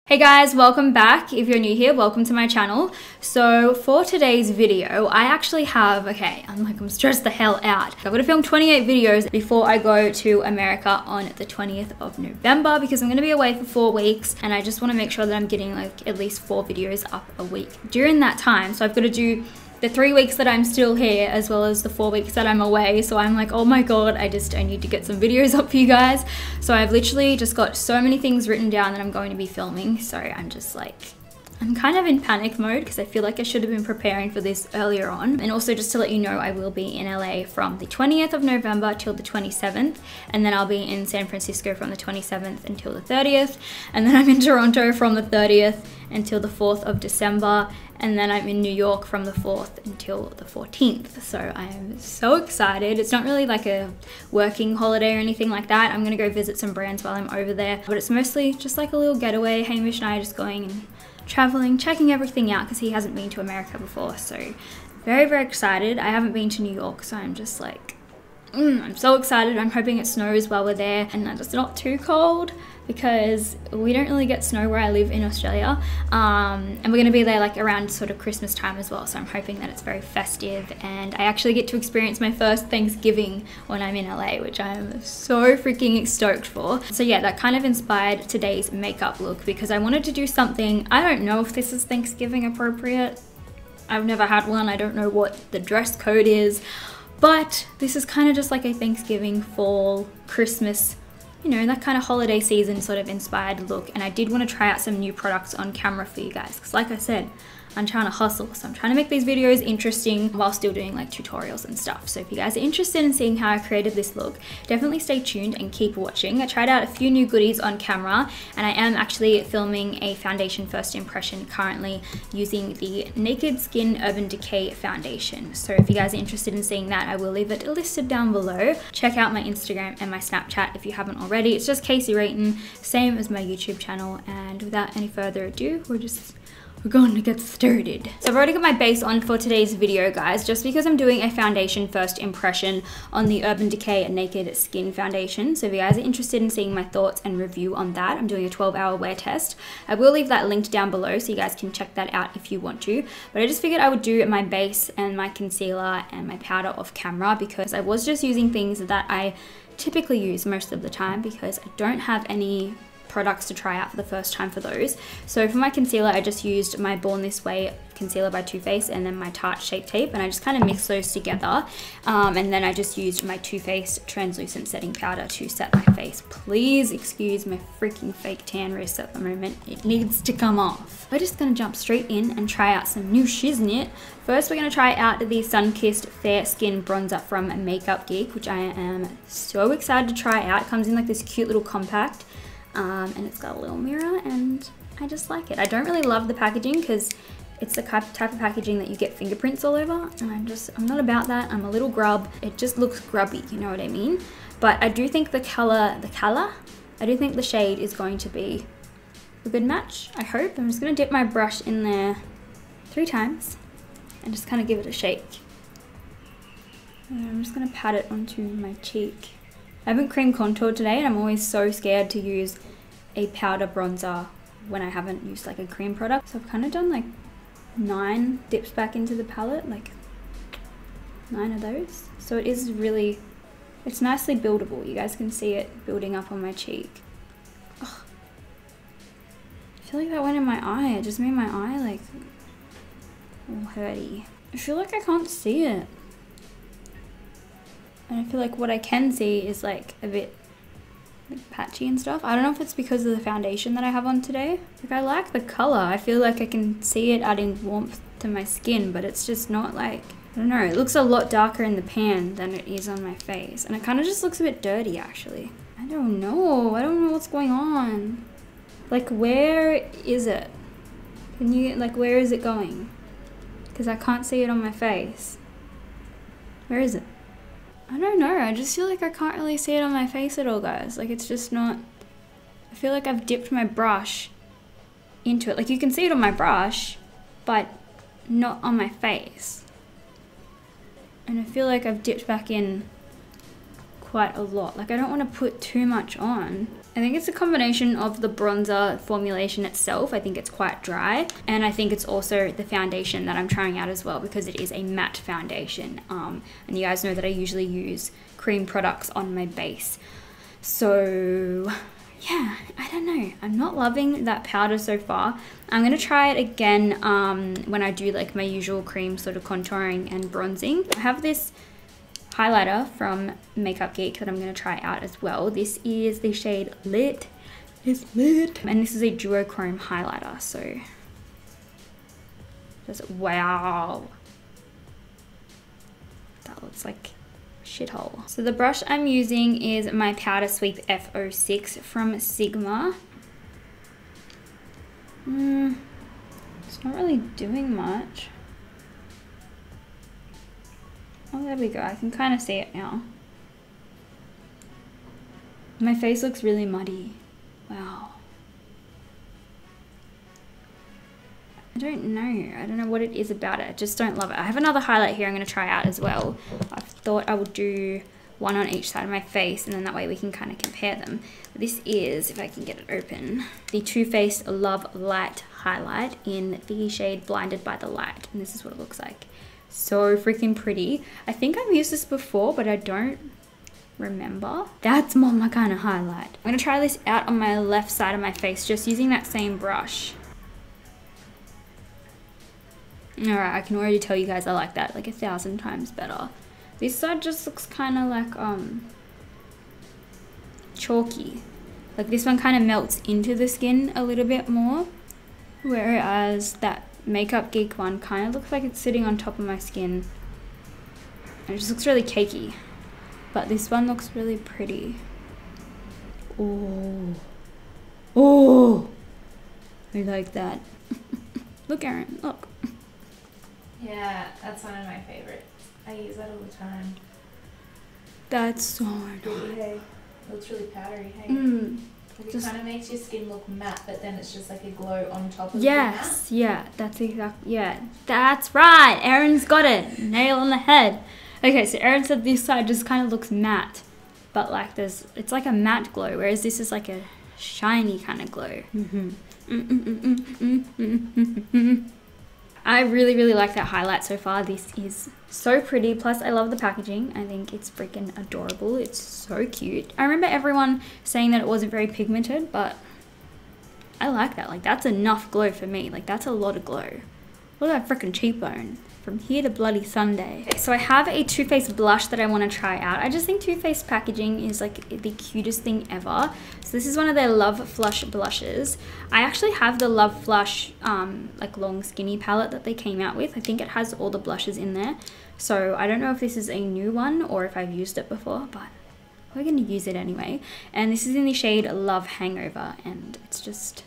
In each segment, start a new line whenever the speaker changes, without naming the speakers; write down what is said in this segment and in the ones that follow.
Hey guys, welcome back. If you're new here, welcome to my channel. So for today's video, I actually have, I'm stressed the hell out. I've got to film 28 videos before I go to America on the 20th of November because I'm going to be away for 4 weeks and I just want to make sure that I'm getting like at least 4 videos up a week during that time. So I've got to do the 3 weeks that I'm still here as well as the 4 weeks that I'm away. So I'm like, oh my god, I need to get some videos up for you guys. So I've literally just got so many things written down that I'm going to be filming. So I'm just like, I'm kind of in panic mode because I feel like I should have been preparing for this earlier on. And also just to let you know, I will be in LA from the 20th of November till the 27th. And then I'll be in San Francisco from the 27th until the 30th. And then I'm in Toronto from the 30th until the 4th of December. And then I'm in New York from the 4th until the 14th. So I am so excited. It's not really like a working holiday or anything like that. I'm gonna go visit some brands while I'm over there. But it's mostly just like a little getaway. Hamish and I are just going and traveling, checking everything out because he hasn't been to America before. So very, very excited. I haven't been to New York, so I'm just like, I'm so excited. I'm hoping it snows while we're there and that it's not too cold because we don't really get snow where I live in Australia. And we're gonna be there like around sort of Christmas time as well. So I'm hoping that it's very festive and I actually get to experience my first Thanksgiving when I'm in LA, which I'm so freaking stoked for. So yeah, that kind of inspired today's makeup look because I wanted to do something, I don't know if this is Thanksgiving appropriate. I've never had one. I don't know what the dress code is, but this is kind of just like a Thanksgiving, fall, Christmas, you know, that kind of holiday season sort of inspired look. And I did want to try out some new products on camera for you guys because like I said, I'm trying to hustle. So I'm trying to make these videos interesting while still doing like tutorials and stuff. So if you guys are interested in seeing how I created this look, definitely stay tuned and keep watching. I tried out a few new goodies on camera and I am actually filming a foundation first impression currently using the Naked Skin Urban Decay foundation. So if you guys are interested in seeing that, I will leave it listed down below. Check out my Instagram and my Snapchat if you haven't already. It's just Kasey Rayton, same as my YouTube channel. And without any further ado, we're going to get started. So I've already got my base on for today's video, guys, just because I'm doing a foundation first impression on the Urban Decay Naked Skin foundation. So if you guys are interested in seeing my thoughts and review on that, I'm doing a 12-hour wear test. I will leave that linked down below so you guys can check that out if you want to. But I just figured I would do my base and my concealer and my powder off camera because I was just using things that I typically use most of the time because I don't have any products to try out for the first time for those. So for my concealer, I just used my Born This Way concealer by Too Faced and then my Tarte Shape Tape, and I just kind of mixed those together. And then I just used my Too Faced translucent setting powder to set my face. Please excuse my freaking fake tan wrist at the moment. It needs to come off. We're just gonna jump straight in and try out some new shiznit. First, we're gonna try out the Sun-Kissed Fair Skin Bronzer from Makeup Geek, which I am so excited to try out. It comes in like this cute little compact. And it's got a little mirror and I just like it. I don't really love the packaging because it's the type of packaging that you get fingerprints all over and I'm not about that. I'm a little grub. It just looks grubby, you know what I mean? But I do think I do think the shade is going to be a good match, I hope. I'm just gonna dip my brush in there 3 times and just kind of give it a shake. And I'm just gonna pat it onto my cheek. I haven't cream contoured today and I'm always so scared to use a powder bronzer when I haven't used like a cream product. So I've kind of done like 9 dips back into the palette, like 9 of those. So it is really, it's nicely buildable. You guys can see it building up on my cheek. Ugh. I feel like that went in my eye. It just made my eye like all hurty. I feel like I can't see it. And I feel like what I can see is like a bit like patchy and stuff. I don't know if it's because of the foundation that I have on today. Like I like the color. I feel like I can see it adding warmth to my skin, but it's just not like, I don't know. It looks a lot darker in the pan than it is on my face. And it kind of just looks a bit dirty actually. I don't know. I don't know what's going on. Like where is it? Can you, like where is it going? Because I can't see it on my face. Where is it? I don't know, I just feel like I can't really see it on my face at all, guys. Like it's just not, I feel like I've dipped my brush into it. Like you can see it on my brush, but not on my face. And I feel like I've dipped back in quite a lot. Like I don't want to put too much on. I think it's a combination of the bronzer formulation itself. I think it's quite dry, and I think it's also the foundation that I'm trying out as well, because it is a matte foundation. And you guys know that I usually use cream products on my base. So yeah, I don't know. I'm not loving that powder so far. I'm gonna try it again when I do like my usual cream sort of contouring and bronzing. I have this highlighter from Makeup Geek that I'm going to try out as well. This is the shade Lit. It's lit. And this is a duochrome highlighter. So just wow. That looks like shithole. So the brush I'm using is my Powder Sweep F06 from Sigma. It's not really doing much. Oh, there we go. I can kind of see it now. My face looks really muddy. Wow. I don't know what it is about it. I just don't love it. I have another highlight here I'm going to try out as well. I thought I would do one on each side of my face, and then that way we can kind of compare them. This is, if I can get it open, the Too Faced Love Light highlight in the shade Blinded by the Light. And this is what it looks like. So freaking pretty. I think I've used this before, but I don't remember. That's more my kind of highlight. I'm gonna try this out on my left side of my face, just using that same brush. Alright, I can already tell you guys I like that like 1,000 times better. This side just looks kind of like chalky. Like this one kind of melts into the skin a little bit more, whereas that Makeup Geek one kind of looks like it's sitting on top of my skin. And it just looks really cakey. But this one looks really pretty. Oh. Oh. I like that. Look, Erin, look.
Yeah, that's one of my favorites. I use that all the time.
That's so nice.
Hey, it looks really powdery, hey? Like it kind of makes your skin look matte, but then it's just like a glow on top of the matte.
Yeah, that's exactly, yeah. That's right, Erin's got it. Nail on the head. Okay, so Erin said this side just kind of looks matte, but like it's like a matte glow, whereas this is like a shiny kind of glow. I really, really like that highlight so far. This is so pretty. Plus, I love the packaging. I think it's freaking adorable. It's so cute. I remember everyone saying that it wasn't very pigmented, but I like that. Like, that's enough glow for me. Like, that's a lot of glow. Look at that freaking cheekbone. From here to bloody Sunday. So I have a Too Faced blush that I want to try out. I just think Too Faced packaging is like the cutest thing ever. So this is one of their Love Flush blushes. I actually have the Love Flush like long skinny palette that they came out with. I think it has all the blushes in there. So I don't know if this is a new one or if I've used it before, but we're going to use it anyway. And this is in the shade Love Hangover, and it's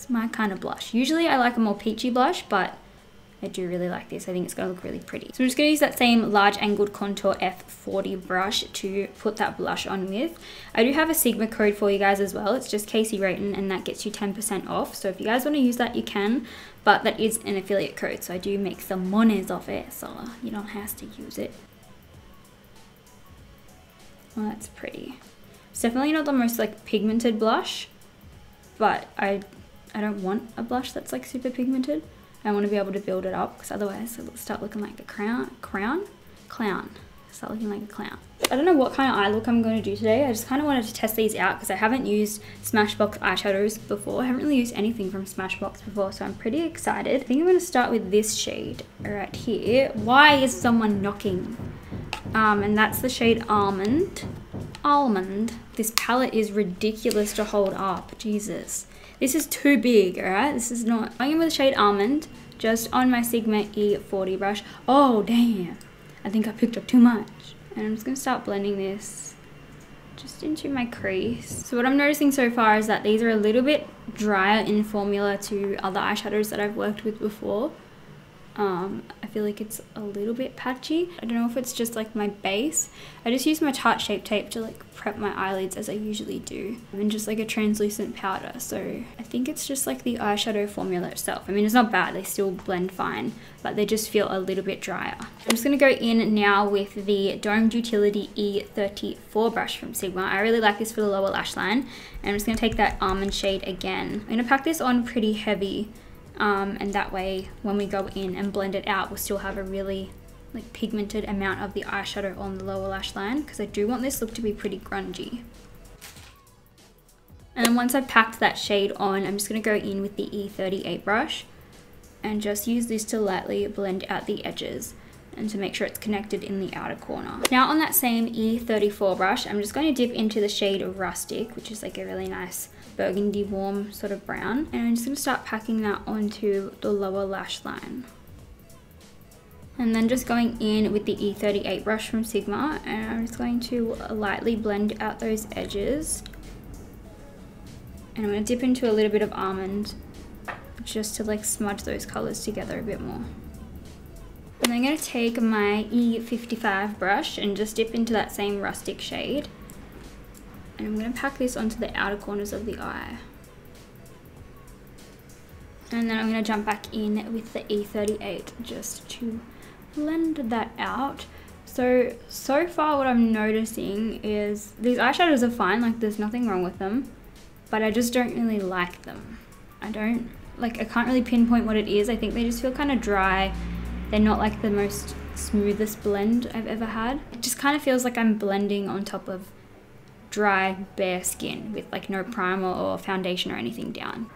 my kind of blush. Usually I like a more peachy blush, but I do really like this. I think it's going to look really pretty. So I'm just going to use that same large angled contour F40 brush to put that blush on with. I do have a Sigma code for you guys as well. It's just Kasey Rayton, and that gets you 10% off. So if you guys want to use that, you can, but that is an affiliate code. So I do make some monies off it, so you don't have to use it. Well, that's pretty. It's definitely not the most like pigmented blush, but I don't want a blush that's like super pigmented. I want to be able to build it up, because otherwise it'll start looking like a clown. Start looking like a clown. I don't know what kind of eye look I'm going to do today. I just kind of wanted to test these out because I haven't used Smashbox eyeshadows before. I haven't really used anything from Smashbox before, so I'm pretty excited. I think I'm going to start with this shade right here. Why is someone knocking? And that's the shade Almond. This palette is ridiculous to hold up. Jesus. This is too big, alright? This is not. I'm in with the shade Almond, just on my Sigma E40 brush. Oh, damn. I think I picked up too much. And I'm just going to start blending this just into my crease. So what I'm noticing so far is that these are a little bit drier in formula to other eyeshadows that I've worked with before. I feel like it's a little bit patchy. I don't know if it's just like my base. I just use my Tarte Shape Tape to like prep my eyelids as I usually do, and just like a translucent powder. So I think it's just like the eyeshadow formula itself. I mean, it's not bad, they still blend fine, but they just feel a little bit drier. I'm just gonna go in now with the Domed Utility E34 brush from Sigma. I really like this for the lower lash line, and I'm just gonna take that almond shade again. I'm gonna pack this on pretty heavy, and that way when we go in and blend it out, we'll still have a really like pigmented amount of the eyeshadow on the lower lash line, because I do want this look to be pretty grungy. And then once I've packed that shade on, I'm just going to go in with the E38 brush and just use this to lightly blend out the edges and to make sure it's connected in the outer corner. Now on that same E34 brush, I'm just going to dip into the shade Rustic, which is like a really nice burgundy warm sort of brown, and I'm just going to start packing that onto the lower lash line. And then just going in with the E38 brush from Sigma, and I'm just going to lightly blend out those edges. And I'm going to dip into a little bit of almond just to like smudge those colors together a bit more. And I'm going to take my E55 brush and just dip into that same Rustic shade. And I'm going to pack this onto the outer corners of the eye. And then I'm going to jump back in with the E38 just to blend that out. So far what I'm noticing is these eyeshadows are fine, like there's nothing wrong with them, but I just don't really like them. I can't really pinpoint what it is. I think they just feel kind of dry. They're not like the most smoothest blend I've ever had. It just kind of feels like I'm blending on top of dry, bare skin with like no primer or foundation or anything down.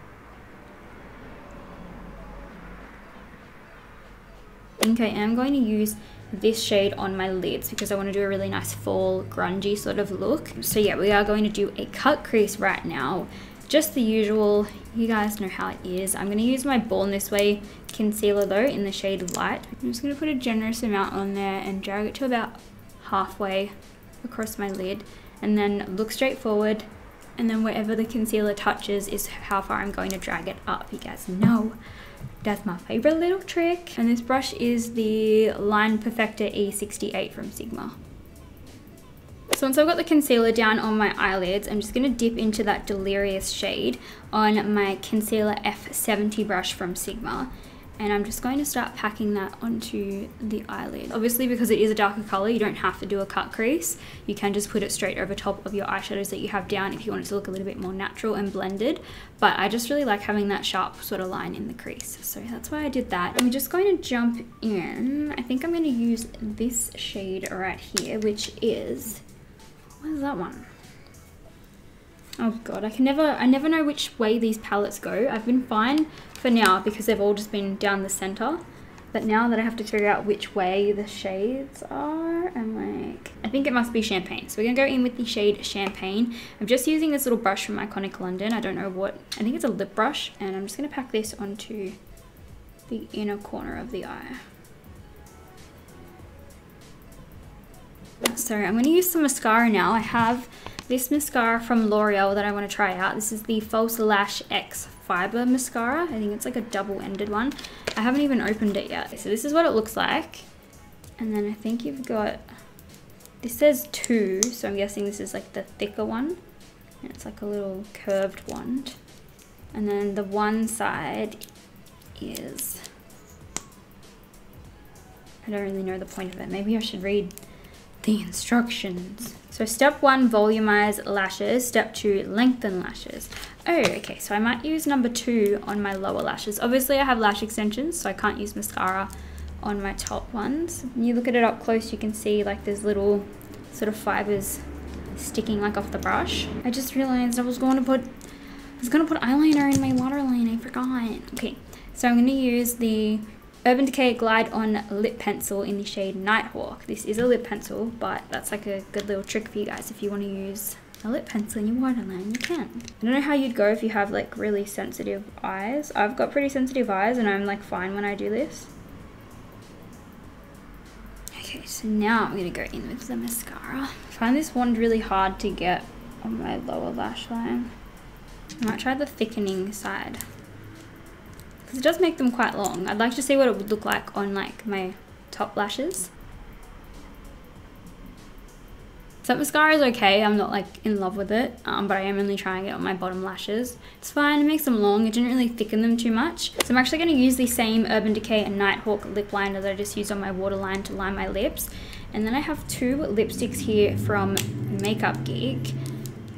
I think I am going to use this shade on my lids because I want to do a really nice fall grungy sort of look. So yeah, we are going to do a cut crease right now. Just the usual, you guys know how it is. I'm going to use my Born This Way concealer though in the shade Light. I'm just going to put a generous amount on there and drag it to about halfway across my lid, and then look straight forward, and then wherever the concealer touches is how far I'm going to drag it up. You guys know that's my favorite little trick. And this brush is the Line Perfector E68 from Sigma. So once I've got the concealer down on my eyelids, I'm just going to dip into that Delirious shade on my Concealer F70 brush from Sigma. And I'm just going to start packing that onto the eyelid. Obviously, because it is a darker color, you don't have to do a cut crease. You can just put it straight over top of your eyeshadows that you have down if you want it to look a little bit more natural and blended. But I just really like having that sharp sort of line in the crease. So that's why I did that. I'm just going to jump in. I think I'm going to use this shade right here, which is, what is that one? Oh god, I never know which way these palettes go. I've been fine for now because they've all just been down the center. But now that I have to figure out which way the shades are, I'm like, I think it must be Champagne. So we're gonna go in with the shade Champagne. I'm just using this little brush from Iconic London. I don't know what, I think it's a lip brush. And I'm just gonna pack this onto the inner corner of the eye. So I'm gonna use some mascara now. I have this mascara from L'Oreal that I want to try out. This is the False Lash X Fiber Mascara. I think it's like a double-ended one. I haven't even opened it yet. So this is what it looks like. And then I think you've got, this says 2, so I'm guessing this is like the thicker one. And it's like a little curved wand. And then the one side is, I don't really know the point of it. Maybe I should read the instructions. So step 1, volumize lashes. Step 2, lengthen lashes. Oh, okay, so I might use number 2 on my lower lashes. Obviously I have lash extensions, so I can't use mascara on my top ones. When you look at it up close, you can see like there's little sort of fibers sticking like off the brush. I just realized I was gonna put eyeliner in my waterline. I forgot. Okay, so I'm gonna use the Urban Decay Glide On Lip Pencil in the shade Nighthawk. This is a lip pencil, but that's like a good little trick for you guys. If you want to use a lip pencil in your waterline, you can. I don't know how you'd go if you have like really sensitive eyes. I've got pretty sensitive eyes and I'm like fine when I do this. Okay, so now I'm gonna go in with the mascara. I find this wand really hard to get on my lower lash line. I might try the thickening side because it does make them quite long. I'd like to see what it would look like on like my top lashes. So mascara is okay, I'm not like in love with it, but I am only trying it on my bottom lashes. It's fine, it makes them long, it didn't really thicken them too much. So I'm actually going to use the same Urban Decay Nighthawk lip liner that I just used on my waterline to line my lips. And then I have two lipsticks here from Makeup Geek.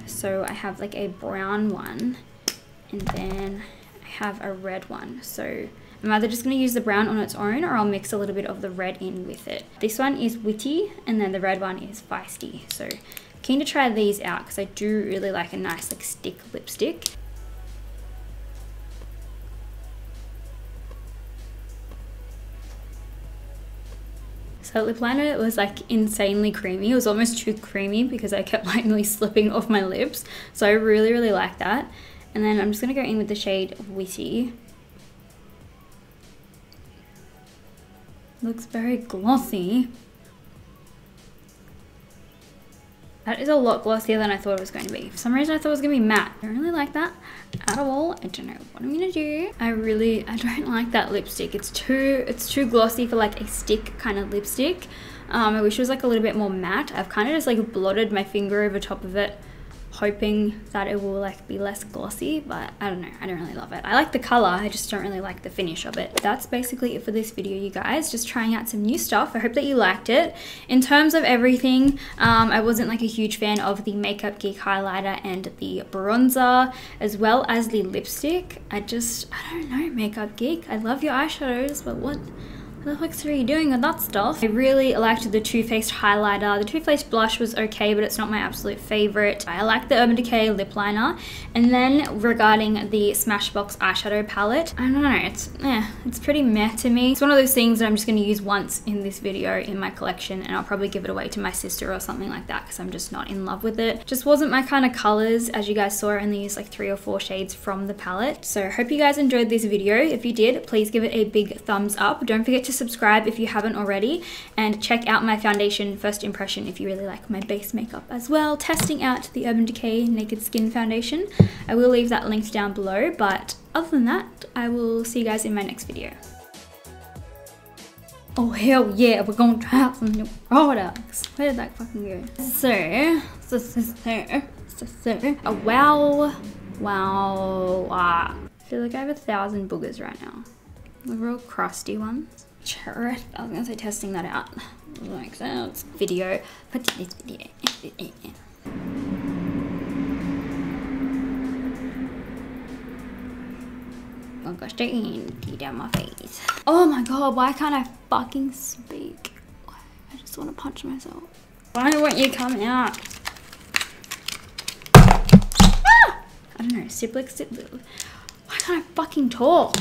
So I have like a brown one, and then I have a red one. So I'm either just going to use the brown on its own, or I'll mix a little bit of the red in with it. This one is Witty, and then the red one is Feisty. So keen to try these out because I do really like a nice like stick lipstick. So lip liner was like insanely creamy. It was almost too creamy because I kept like nearly slipping off my lips. So I really like that. And then I'm just going to go in with the shade Witty. Looks very glossy. That is a lot glossier than I thought it was going to be. For some reason I thought it was going to be matte. I don't really like that at all. I don't know what I'm going to do. I don't like that lipstick. It's too glossy for like a stick kind of lipstick. I wish it was like a little bit more matte. I've kind of just like blotted my finger over top of it, hoping that it will like be less glossy, but I don't know, I don't really love it. I like the color, I just don't really like the finish of it. That's basically it for this video, you guys. Just trying out some new stuff. I hope that you liked it. In terms of everything, I wasn't like a huge fan of the Makeup Geek highlighter and the bronzer, as well as the lipstick. I don't know, Makeup Geek, I love your eyeshadows, but what the fuck are you doing with that stuff? I really liked the Too Faced highlighter. The Too Faced blush was okay, but it's not my absolute favorite. I like the Urban Decay lip liner. And then regarding the Smashbox eyeshadow palette, I don't know, it's pretty meh to me. It's one of those things that I'm just going to use once in this video in my collection, and I'll probably give it away to my sister or something like that because I'm just not in love with it. Just wasn't my kind of colors. As you guys saw, I only used like 3 or 4 shades from the palette. So I hope you guys enjoyed this video. If you did, please give it a big thumbs up. Don't forget to subscribe if you haven't already, and check out my foundation first impression if you really like my base makeup as well. Testing out the Urban Decay Naked Skin Foundation. I will leave that linked down below, but other than that, I will see you guys in my next video. Oh hell yeah, we're going to have some new products. Where did that fucking go? Wow. I feel like I have 1,000 boogers right now. The real crusty ones. I was gonna say testing that out. Like that. Video for today's video. Oh gosh, don't get down my face. Oh my god, why can't I fucking speak? I just want to punch myself. Why won't you come out? Ah! I don't know, sibling. Why can't I fucking talk?